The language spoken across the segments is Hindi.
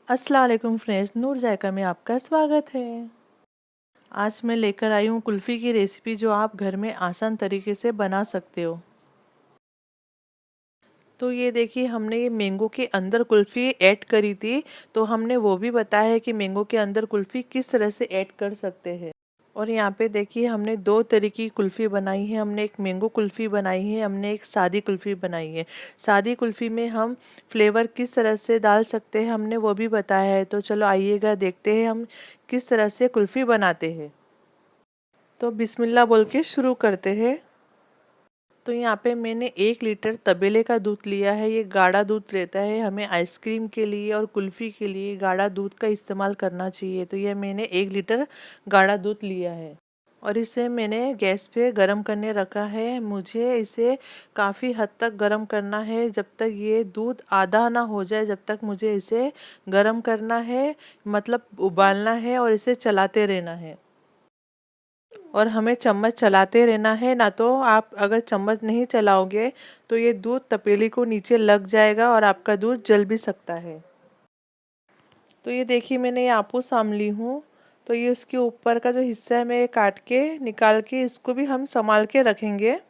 अस्सलाम वालेकुम फ्रेंड्स, नूर जायका में आपका स्वागत है। आज मैं लेकर आई हूँ कुल्फ़ी की रेसिपी जो आप घर में आसान तरीके से बना सकते हो। तो ये देखिए, हमने ये मैंगो के अंदर कुल्फ़ी ऐड करी थी, तो हमने वो भी बताया है कि मैंगो के अंदर कुल्फ़ी किस तरह से ऐड कर सकते हैं। और यहाँ पे देखिए, हमने दो तरह की कुल्फ़ी बनाई है। हमने एक मैंगो कुल्फ़ी बनाई है, हमने एक सादी कुल्फ़ी बनाई है। सादी कुल्फ़ी में हम फ्लेवर किस तरह से डाल सकते हैं, हमने वो भी बताया है। तो चलो आइएगा, देखते हैं हम किस तरह से कुल्फ़ी बनाते हैं। तो बिस्मिल्लाह बोल के शुरू करते हैं। तो यहाँ पे मैंने 1 लीटर तबेले का दूध लिया है। ये गाढ़ा दूध रहता है, हमें आइसक्रीम के लिए और कुल्फ़ी के लिए गाढ़ा दूध का इस्तेमाल करना चाहिए। तो ये मैंने 1 लीटर गाढ़ा दूध लिया है और इसे मैंने गैस पे गरम करने रखा है। मुझे इसे काफ़ी हद तक गरम करना है, जब तक ये दूध आधा ना हो जाए, जब तक मुझे इसे गरम करना है, मतलब उबालना है और इसे चलाते रहना है। और हमें चम्मच चलाते रहना है, ना तो आप अगर चम्मच नहीं चलाओगे तो ये दूध तपेली को नीचे लग जाएगा और आपका दूध जल भी सकता है। तो ये देखिए, मैंने ये आपूस आम ली हूँ। तो ये उसके ऊपर का जो हिस्सा है, मैं ये काट के निकाल के इसको भी हम संभाल के रखेंगे।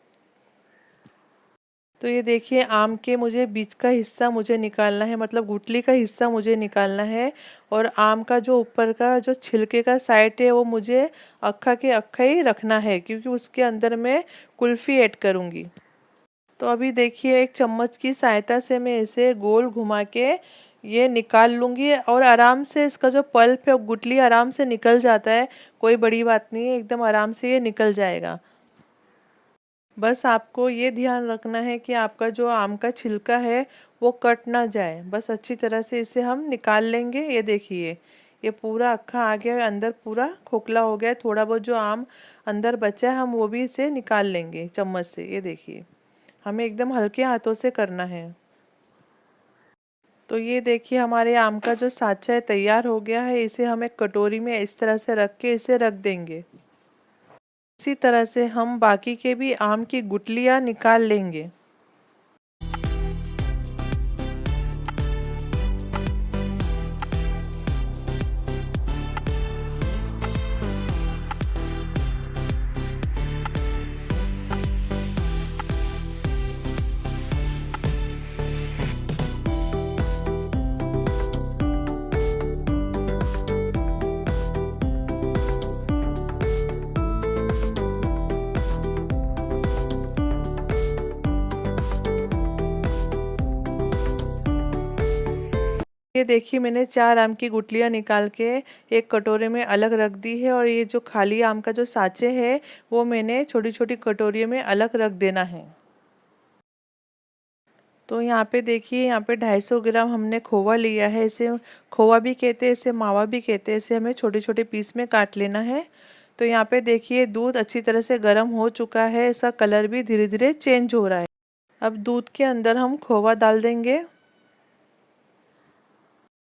तो ये देखिए, आम के मुझे बीच का हिस्सा मुझे निकालना है, मतलब गुठली का हिस्सा मुझे निकालना है। और आम का जो ऊपर का जो छिलके का साइड है वो मुझे अक्खा के अक्खा ही रखना है, क्योंकि उसके अंदर मैं कुल्फ़ी ऐड करूँगी। तो अभी देखिए, एक चम्मच की सहायता से मैं इसे गोल घुमा के ये निकाल लूँगी और आराम से इसका जो पल्प है, गुठली आराम से निकल जाता है। कोई बड़ी बात नहीं है, एकदम आराम से ये निकल जाएगा। बस आपको ये ध्यान रखना है कि आपका जो आम का छिलका है वो कट ना जाए। बस अच्छी तरह से इसे हम निकाल लेंगे। ये देखिए, ये पूरा अक्खा आ गया है, अंदर पूरा खोखला हो गया है। थोड़ा बहुत जो आम अंदर बचा है, हम वो भी इसे निकाल लेंगे चम्मच से। ये देखिए, हमें एकदम हल्के हाथों से करना है। तो ये देखिए, हमारे आम का जो साँचा है तैयार हो गया है। इसे हम एक कटोरी में इस तरह से रख के इसे रख देंगे। इसी तरह से हम बाकी के भी आम की गुठलियाँ निकाल लेंगे। ये देखिए, मैंने 4 आम की गुठलियाँ निकाल के एक कटोरे में अलग रख दी है। और ये जो खाली आम का जो साँचे है वो मैंने छोटी-छोटी कटोरियों में अलग रख देना है। तो यहाँ पे देखिए, यहाँ पे 250 ग्राम हमने खोवा लिया है। इसे खोवा भी कहते हैं, इसे मावा भी कहते हैं। इसे हमें छोटे-छोटे पीस में काट लेना है। तो यहाँ पे देखिए, दूध अच्छी तरह से गर्म हो चुका है। इसका कलर भी धीरे-धीरे चेंज हो रहा है। अब दूध के अंदर हम खोवा डाल देंगे।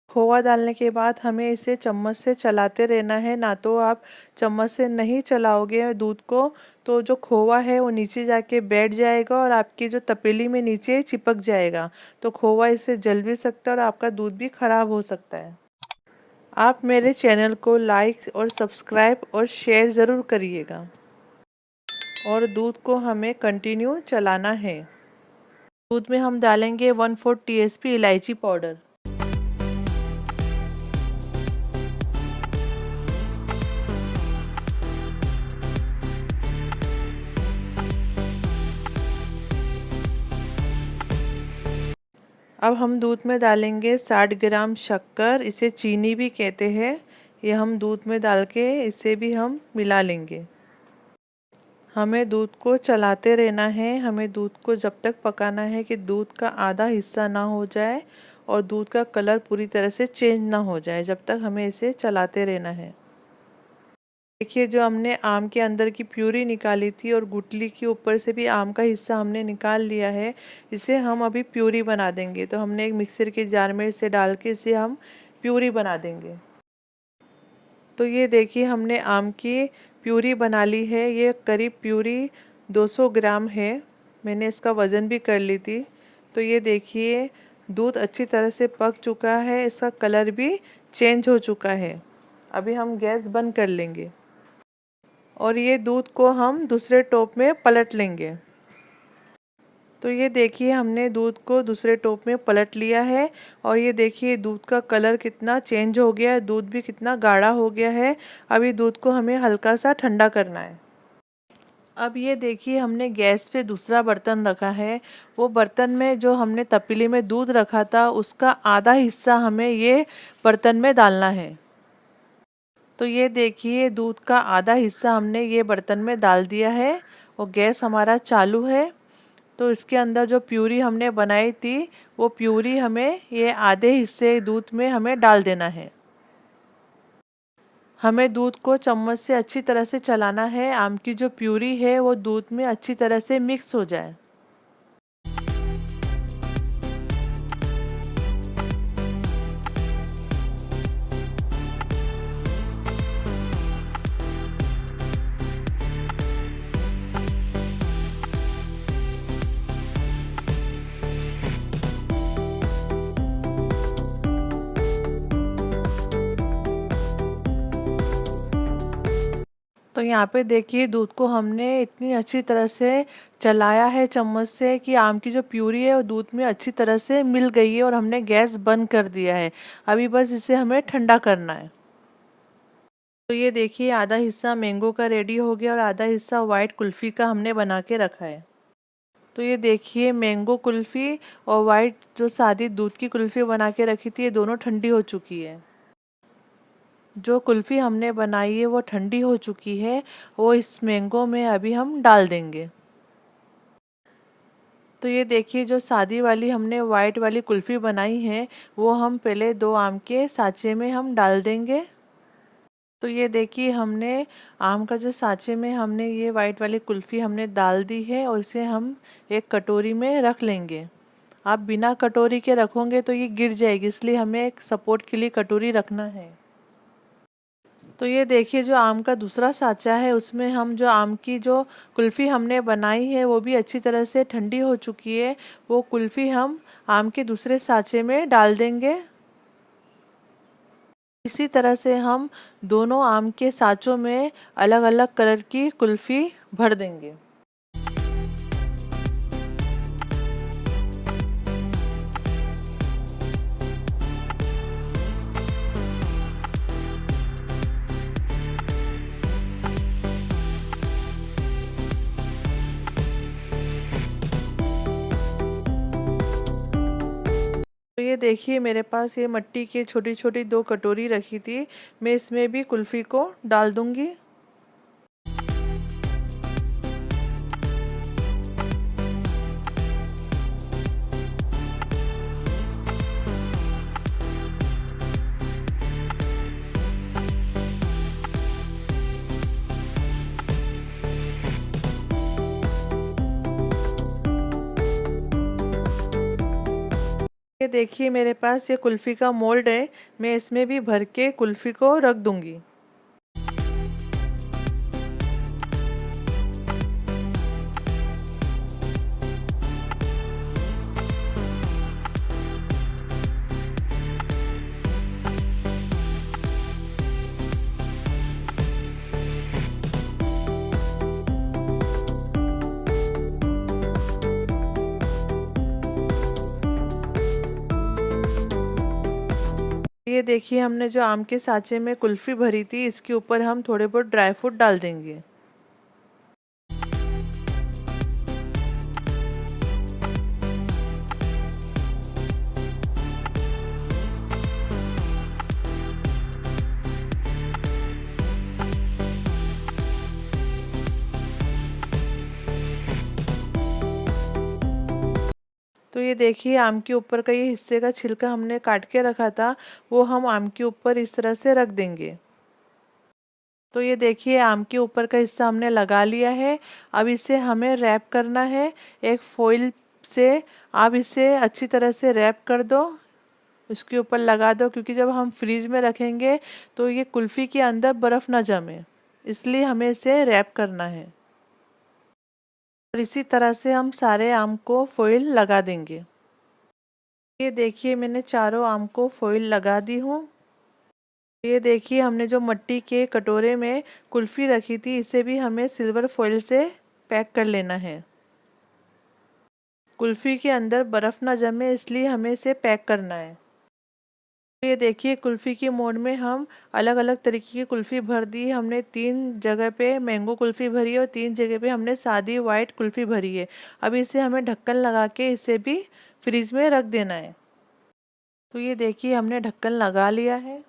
खोवा डालने के बाद हमें इसे चम्मच से चलाते रहना है। ना तो आप चम्मच से नहीं चलाओगे दूध को तो जो खोवा है वो नीचे जाके बैठ जाएगा और आपकी जो तपेली में नीचे चिपक जाएगा। तो खोवा इससे जल भी सकता है और आपका दूध भी खराब हो सकता है। आप मेरे चैनल को लाइक और सब्सक्राइब और शेयर ज़रूर करिएगा। और दूध को हमें कंटिन्यू चलाना है। दूध में हम डालेंगे 1/4 टीस्पून इलायची पाउडर। अब हम दूध में डालेंगे 60 ग्राम शक्कर, इसे चीनी भी कहते हैं। ये हम दूध में डाल के इसे भी हम मिला लेंगे। हमें दूध को चलाते रहना है। हमें दूध को जब तक पकाना है कि दूध का आधा हिस्सा ना हो जाए और दूध का कलर पूरी तरह से चेंज ना हो जाए, जब तक हमें इसे चलाते रहना है। देखिए, जो हमने आम के अंदर की प्यूरी निकाली थी और गुठली के ऊपर से भी आम का हिस्सा हमने निकाल लिया है। इसे हम अभी प्यूरी बना देंगे। तो हमने एक मिक्सर के जार में इसे डाल के इसे हम प्यूरी बना देंगे। तो ये देखिए, हमने आम की प्यूरी बना ली है। ये करीब प्यूरी 200 ग्राम है। मैंने इसका वज़न भी कर ली थी। तो ये देखिए, दूध अच्छी तरह से पक चुका है, इसका कलर भी चेंज हो चुका है। अभी हम गैस बंद कर लेंगे और ये दूध को हम दूसरे टोप में पलट लेंगे। तो ये देखिए हमने दूध को दूसरे टोप में पलट लिया है और ये देखिए दूध का कलर कितना चेंज हो गया है, दूध भी कितना गाढ़ा हो गया है। अभी दूध को हमें हल्का सा ठंडा करना है। अब ये देखिए हमने गैस पे दूसरा बर्तन रखा है। वो बर्तन में जो हमने तपेली में दूध रखा था उसका आधा हिस्सा हमें ये बर्तन में डालना है। तो ये देखिए दूध का आधा हिस्सा हमने ये बर्तन में डाल दिया है और गैस हमारा चालू है। तो इसके अंदर जो प्यूरी हमने बनाई थी वो प्यूरी हमें ये आधे हिस्से दूध में हमें डाल देना है। हमें दूध को चम्मच से अच्छी तरह से चलाना है, आम की जो प्यूरी है वो दूध में अच्छी तरह से मिक्स हो जाए। तो यहाँ पे देखिए दूध को हमने इतनी अच्छी तरह से चलाया है चम्मच से कि आम की जो प्यूरी है वो दूध में अच्छी तरह से मिल गई है और हमने गैस बंद कर दिया है। अभी बस इसे हमें ठंडा करना है। तो ये देखिए आधा हिस्सा मैंगो का रेडी हो गया और आधा हिस्सा वाइट कुल्फ़ी का हमने बना के रखा है। तो ये देखिए मैंगो कुल्फ़ी और वाइट जो सादी दूध की कुल्फ़ी बना के रखी थी ये दोनों ठंडी हो चुकी है। जो कुल्फ़ी हमने बनाई है वो ठंडी हो चुकी है, वो इस मैंगो में अभी हम डाल देंगे। तो ये देखिए जो सादी वाली हमने वाइट वाली कुल्फ़ी बनाई है वो हम पहले 2 आम के साँचे में हम डाल देंगे। तो ये देखिए हमने आम का जो साँचे में हमने ये वाइट वाली कुल्फ़ी हमने डाल दी है और इसे हम एक कटोरी में रख लेंगे। आप बिना कटोरी के रखोगे तो ये गिर जाएगी, इसलिए हमें एक सपोर्ट के लिए कटोरी रखना है। तो ये देखिए जो आम का दूसरा साँचा है उसमें हम जो आम की जो कुल्फ़ी हमने बनाई है वो भी अच्छी तरह से ठंडी हो चुकी है। वो कुल्फ़ी हम आम के दूसरे साँचे में डाल देंगे। इसी तरह से हम दोनों आम के साँचों में अलग-अलग कलर की कुल्फ़ी भर देंगे। तो ये देखिए मेरे पास ये मिट्टी की छोटी-छोटी 2 कटोरी रखी थी। मैं इसमें भी कुल्फ़ी को डाल दूँगी। ये देखिए मेरे पास ये कुल्फ़ी का मोल्ड है, मैं इसमें भी भर के कुल्फ़ी को रख दूँगी। ये देखिए हमने जो आम के साँचे में कुल्फ़ी भरी थी इसके ऊपर हम थोड़े बहुत ड्राई फ्रूट डाल देंगे। तो ये देखिए आम के ऊपर का ये हिस्से का छिलका हमने काट के रखा था वो हम आम के ऊपर इस तरह से रख देंगे। तो ये देखिए आम के ऊपर का हिस्सा हमने लगा लिया है। अब इसे हमें रैप करना है एक फॉइल से। आप इसे अच्छी तरह से रैप कर दो, इसके ऊपर लगा दो, क्योंकि जब हम फ्रीज में रखेंगे तो ये कुल्फ़ी के अंदर बर्फ़ ना जमे, इसलिए हमें इसे रैप करना है। और इसी तरह से हम सारे आम को फॉइल लगा देंगे। ये देखिए मैंने चारों आम को फॉइल लगा दी हूँ। ये देखिए हमने जो मिट्टी के कटोरे में कुल्फ़ी रखी थी, इसे भी हमें सिल्वर फॉइल से पैक कर लेना है। कुल्फ़ी के अंदर बर्फ़ ना जमे, इसलिए हमें इसे पैक करना है। ये देखिए कुल्फ़ी की मोड में हम अलग अलग तरीके की कुल्फ़ी भर दी। हमने 3 जगह पे मैंगो कुल्फ़ी भरी है और 3 जगह पे हमने सादी वाइट कुल्फ़ी भरी है। अब इसे हमें ढक्कन लगा के इसे भी फ्रीज में रख देना है। तो ये देखिए हमने ढक्कन लगा लिया है।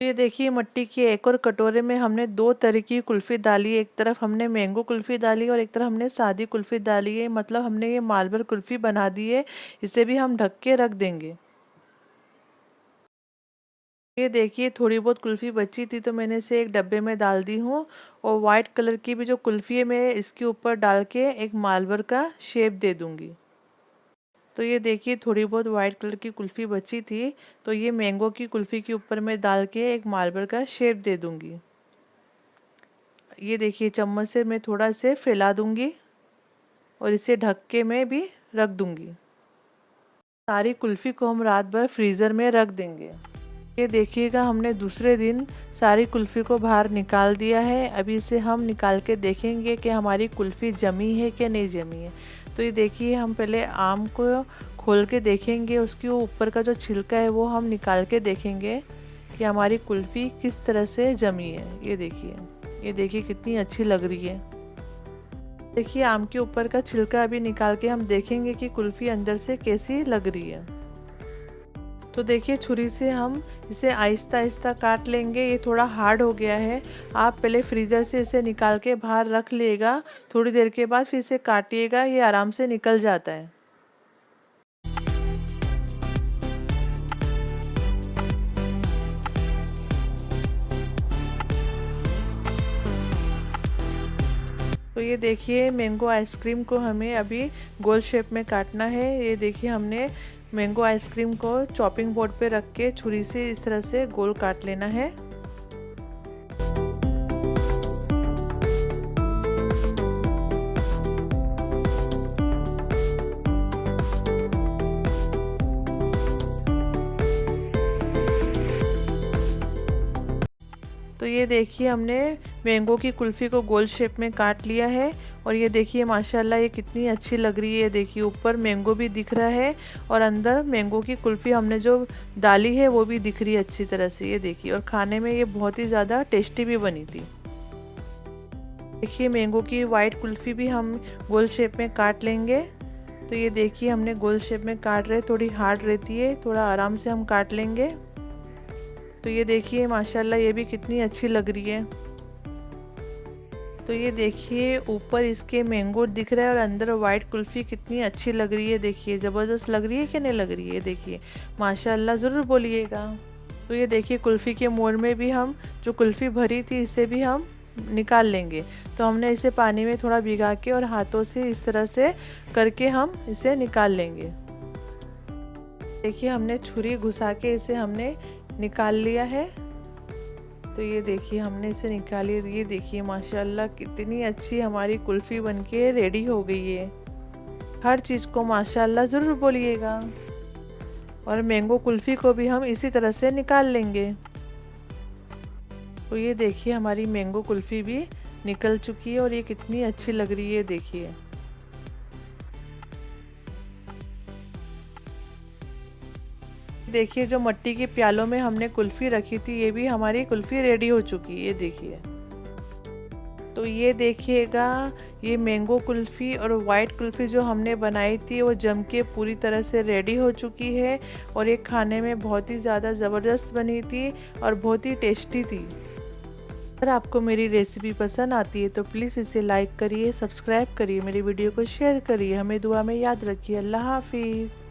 ये देखिए मिट्टी के एक और कटोरे में हमने 2 तरह की कुल्फ़ी डाली। एक तरफ हमने मैंगो कुल्फ़ी डाली और एक तरफ हमने सादी कुल्फ़ी डाली है, मतलब हमने ये मार्बल कुल्फ़ी बना दी है। इसे भी हम ढक के रख देंगे। ये देखिए थोड़ी बहुत कुल्फ़ी बची थी तो मैंने इसे एक डब्बे में डाल दी हूँ, और वाइट कलर की भी जो कुल्फ़ी है मैं इसके ऊपर डाल के एक मार्बल का शेप दे दूँगी। तो ये देखिए थोड़ी बहुत वाइट कलर की कुल्फ़ी बची थी, तो ये मैंगो की कुल्फ़ी के ऊपर मैं डाल के एक मार्बल का शेप दे दूँगी। ये देखिए चम्मच से मैं थोड़ा इसे फैला दूँगी और इसे ढक के मैं भी रख दूँगी। सारी कुल्फ़ी को हम रात भर फ्रीज़र में रख देंगे। ये देखिएगा हमने दूसरे दिन सारी कुल्फ़ी को बाहर निकाल दिया है। अभी इसे हम निकाल के देखेंगे कि हमारी कुल्फ़ी जमी है कि नहीं जमी है। तो ये देखिए हम पहले आम को खोल के देखेंगे, उसके ऊपर का जो छिलका है वो हम निकाल के देखेंगे कि हमारी कुल्फ़ी किस तरह से जमी है। ये देखिए कितनी अच्छी लग रही है। देखिए आम के ऊपर का छिलका अभी निकाल के हम देखेंगे कि कुल्फ़ी अंदर से कैसी लग रही है। तो देखिए छुरी से हम इसे आहिस्ता आहिस्ता काट लेंगे। ये थोड़ा हार्ड हो गया है। आप पहले फ्रीज़र से इसे निकाल के बाहर रख लिएगा, थोड़ी देर के बाद फिर इसे काटिएगा, ये आराम से निकल जाता है। तो ये देखिए मैंगो आइसक्रीम को हमें अभी गोल शेप में काटना है। ये देखिए हमने मैंगो आइसक्रीम को चॉपिंग बोर्ड पे रख के छुरी से इस तरह से गोल काट लेना है। तो ये देखिए हमने मैंगो की कुल्फ़ी को गोल शेप में काट लिया है, और ये देखिए माशाल्लाह ये कितनी अच्छी लग रही है। देखिए ऊपर मैंगो भी दिख रहा है और अंदर मैंगो की कुल्फ़ी हमने जो डाली है वो भी दिख रही है अच्छी तरह से। ये देखिए, और खाने में ये बहुत ही ज़्यादा टेस्टी भी बनी थी। देखिए मैंगो की वाइट कुल्फ़ी भी हम गोल शेप में काट लेंगे। तो ये देखिए हमने गोल शेप में काट रहे, थोड़ी हार्ड रहती है, थोड़ा आराम से हम काट लेंगे। तो ये देखिए माशाल्लाह ये भी कितनी अच्छी लग रही है। तो ये देखिए ऊपर इसके मैंगो दिख रहा है और अंदर वाइट कुल्फ़ी कितनी अच्छी लग रही है। देखिए ज़बरदस्त लग रही है कि नहीं लग रही है। देखिए माशाल्लाह ज़रूर बोलिएगा। तो ये देखिए कुल्फ़ी के मोड़ में भी हम जो कुल्फ़ी भरी थी इसे भी हम निकाल लेंगे। तो हमने इसे पानी में थोड़ा भिगा के और हाथों से इस तरह से करके हम इसे निकाल लेंगे। देखिए हमने छुरी घुसा के इसे हमने निकाल लिया है। तो ये देखिए हमने इसे निकाली। ये देखिए माशाल्लाह कितनी अच्छी हमारी कुल्फ़ी बनके रेडी हो गई है। हर चीज़ को माशाल्लाह ज़रूर बोलिएगा। और मैंगो कुल्फ़ी को भी हम इसी तरह से निकाल लेंगे। तो ये देखिए हमारी मैंगो कुल्फ़ी भी निकल चुकी है और ये कितनी अच्छी लग रही है। देखिए देखिए जो मिट्टी के प्यालों में हमने कुल्फ़ी रखी थी ये भी हमारी कुल्फ़ी रेडी हो चुकी है। ये देखिए, तो ये देखिएगा ये मैंगो कुल्फ़ी और वाइट कुल्फ़ी जो हमने बनाई थी वो जम के पूरी तरह से रेडी हो चुकी है, और ये खाने में बहुत ही ज़्यादा ज़बरदस्त बनी थी और बहुत ही टेस्टी थी। अगर आपको मेरी रेसिपी पसंद आती है तो प्लीज़ इसे लाइक करिए, सब्सक्राइब करिए, मेरी वीडियो को शेयर करिए, हमें दुआ में याद रखिए। अल्लाह हाफिज़।